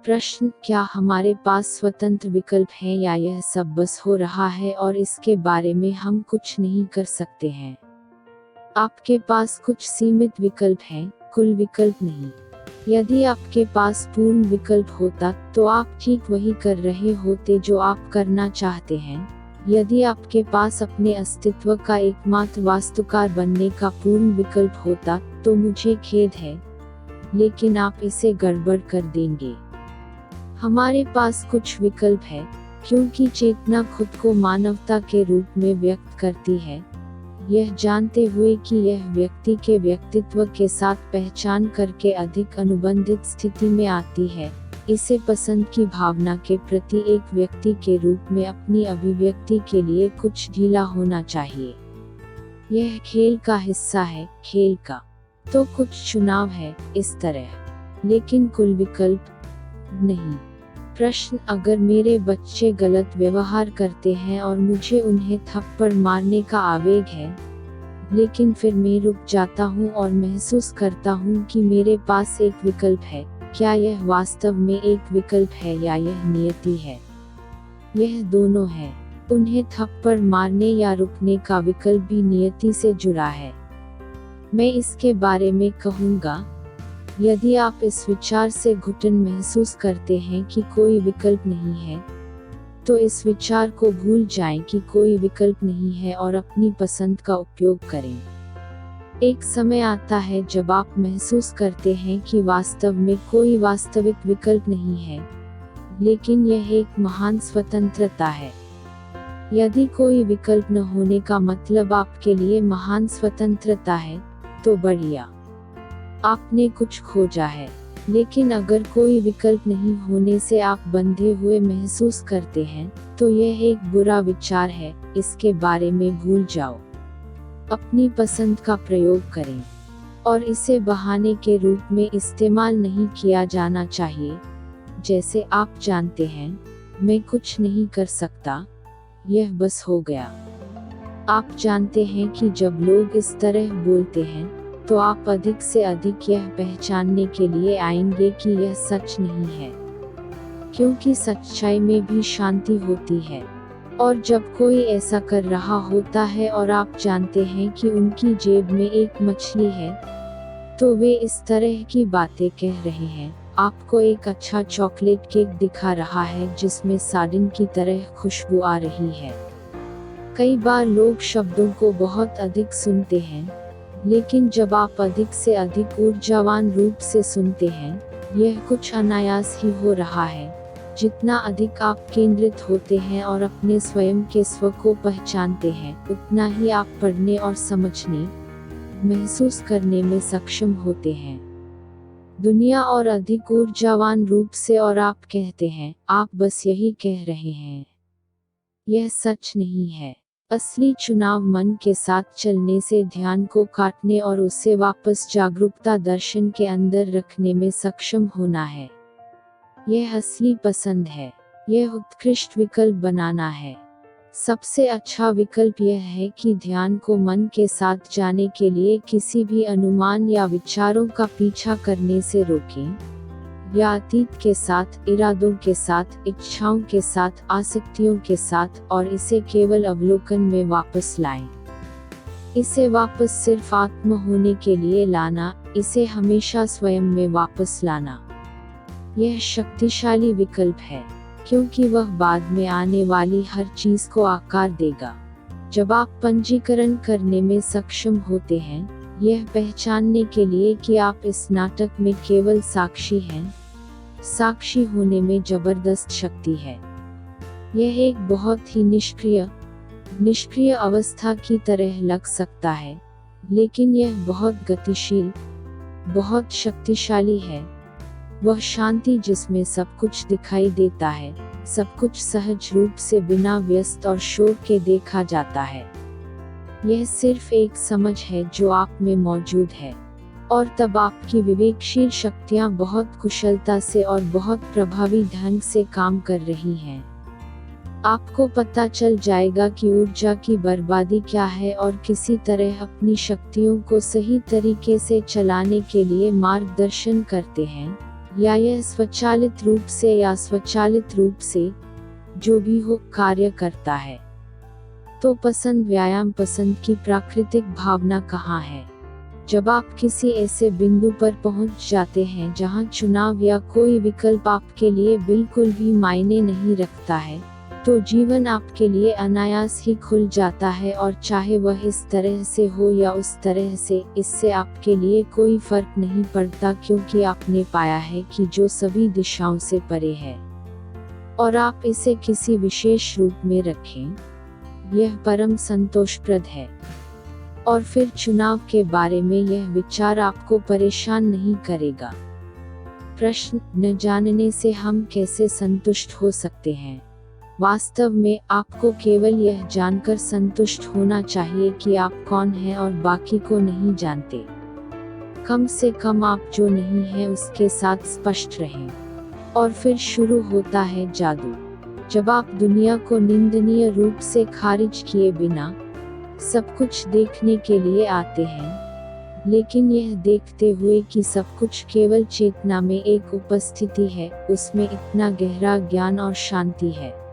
प्रश्न, क्या हमारे पास स्वतंत्र विकल्प हैं या यह सब बस हो रहा है और इसके बारे में हम कुछ नहीं कर सकते हैं? आपके पास कुछ सीमित विकल्प हैं, कुल विकल्प नहीं। यदि आपके पास पूर्ण विकल्प होता तो आप ठीक वही कर रहे होते जो आप करना चाहते हैं। यदि आपके पास अपने अस्तित्व का एकमात्र वास्तुकार बनने का पूर्ण विकल्प होता तो मुझे खेद है, लेकिन आप इसे गड़बड़ कर देंगे। हमारे पास कुछ विकल्प है, क्योंकि चेतना खुद को मानवता के रूप में व्यक्त करती है, यह जानते हुए कि यह व्यक्ति के व्यक्तित्व के साथ पहचान करके अधिक अनुबंधित स्थिति में आती है। इसे पसंद की भावना के प्रति एक व्यक्ति के रूप में अपनी अभिव्यक्ति के लिए कुछ ढीला होना चाहिए। यह खेल का हिस्सा है, खेल का तो कुछ चुनाव है इस तरह, लेकिन कुल विकल्प नहीं। प्रश्न, अगर मेरे बच्चे गलत व्यवहार करते हैं और मुझे उन्हें थप्पड़ मारने का आवेग है, लेकिन फिर मैं रुक जाता हूँ और महसूस करता हूँ कि मेरे पास एक विकल्प है, क्या यह वास्तव में एक विकल्प है या यह नियति है? यह दोनों है। उन्हें थप्पड़ मारने या रुकने का विकल्प भी नियति से जुड़ा है। मैं इसके बारे में कहूँगा। यदि आप इस विचार से घुटन महसूस करते हैं कि कोई विकल्प नहीं है, तो इस विचार को भूल जाएं कि कोई विकल्प नहीं है और अपनी पसंद का उपयोग करें। एक समय आता है जब आप महसूस करते हैं कि वास्तव में कोई वास्तविक विकल्प नहीं है, लेकिन यह एक महान स्वतंत्रता है। यदि कोई विकल्प न होने का मतलब आपके लिए महान स्वतंत्रता है, तो बढ़िया, आपने कुछ खोजा है। लेकिन अगर कोई विकल्प नहीं होने से आप बंधे हुए महसूस करते हैं, तो यह एक बुरा विचार है, इसके बारे में भूल जाओ। अपनी पसंद का प्रयोग करें, और इसे बहाने के रूप में इस्तेमाल नहीं किया जाना चाहिए, जैसे आप जानते हैं, मैं कुछ नहीं कर सकता, यह बस हो गया। आप जानते हैं कि जब लोग इस तरह बोलते हैं, तो आप अधिक से अधिक यह पहचानने के लिए आएंगे कि यह सच नहीं है, क्योंकि सच्चाई में भी शांति होती है। और जब कोई ऐसा कर रहा होता है और आप जानते हैं कि उनकी जेब में एक मछली है, तो वे इस तरह की बातें कह रहे हैं, आपको एक अच्छा चॉकलेट केक दिखा रहा है जिसमें सार्डिन की तरह खुशबू आ रही है। कई बार लोग शब्दों को बहुत अधिक सुनते हैं, लेकिन जब आप अधिक से अधिक ऊर्जावान रूप से सुनते हैं, यह कुछ अनायास ही हो रहा है। जितना अधिक आप केंद्रित होते हैं और अपने स्वयं के स्व को पहचानते हैं, उतना ही आप पढ़ने और समझने, महसूस करने में सक्षम होते हैं दुनिया और अधिक ऊर्जावान रूप से। और आप कहते हैं, आप बस यही कह रहे हैं। यह सच नहीं है। असली चुनाव मन के साथ चलने से ध्यान को काटने और उसे वापस जागरूकता दर्शन के अंदर रखने में सक्षम होना है। यह असली पसंद है। यह उत्कृष्ट विकल्प बनाना है। सबसे अच्छा विकल्प यह है कि ध्यान को मन के साथ जाने के लिए किसी भी अनुमान या विचारों का पीछा करने से रोकें, या अतीत के साथ, इरादों के साथ, इच्छाओं के साथ, आसक्तियों के साथ, और इसे केवल अवलोकन में वापस लाएं। इसे वापस सिर्फ आत्म होने के लिए लाना, इसे हमेशा स्वयं में वापस लाना। यह शक्तिशाली विकल्प है, क्योंकि वह बाद में आने वाली हर चीज को आकार देगा। जब आप पंजीकरण करने में सक्षम होते हैं, यह पहचानने के लिए कि आप इस नाटक में केवल साक्षी हैं, साक्षी होने में जबरदस्त शक्ति है। यह एक बहुत ही निष्क्रिय अवस्था की तरह लग सकता है, लेकिन यह बहुत गतिशील, बहुत शक्तिशाली है। वह शांति जिसमें सब कुछ दिखाई देता है, सब कुछ सहज रूप से बिना व्यस्त और शोर के देखा जाता है। यह सिर्फ एक समझ है जो आप में मौजूद है, और तब आपकी विवेकशील शक्तियां बहुत कुशलता से और बहुत प्रभावी ढंग से काम कर रही हैं। आपको पता चल जाएगा कि ऊर्जा की बर्बादी क्या है और किसी तरह अपनी शक्तियों को सही तरीके से चलाने के लिए मार्गदर्शन करते हैं, या यह स्वचालित रूप से या स्वचालित रूप से, जो भी हो, कार्य करता है। तो पसंद व्यायाम पसंद की प्राकृतिक भावना कहाँ है? जब आप किसी ऐसे बिंदु पर पहुंच जाते हैं जहां चुनाव या कोई विकल्प आपके लिए बिल्कुल भी मायने नहीं रखता है, तो जीवन आपके लिए अनायास ही खुल जाता है, और चाहे वह इस तरह से हो या उस तरह से, इससे आपके लिए कोई फर्क नहीं पड़ता, क्योंकि आपने पाया है कि जो सभी दिशाओं से परे है, और आप इसे किसी विशेष रूप में रखें, यह परम संतोषप्रद है। और फिर चुनाव के बारे में यह विचार आपको परेशान नहीं करेगा। प्रश्न: न जानने से हम कैसे संतुष्ट हो सकते हैं? वास्तव में आपको केवल यह जानकर संतुष्ट होना चाहिए कि आप कौन हैं और बाकी को नहीं जानते। कम से कम आप जो नहीं हैं उसके साथ स्पष्ट रहें। और फिर शुरू होता है जादू। जब आप दुनिया को निंदनीय रूप से खारिज किए बिना सब कुछ देखने के लिए आते हैं, लेकिन यह देखते हुए कि सब कुछ केवल चेतना में एक उपस्थिति है, उसमें इतना गहरा ज्ञान और शांति है।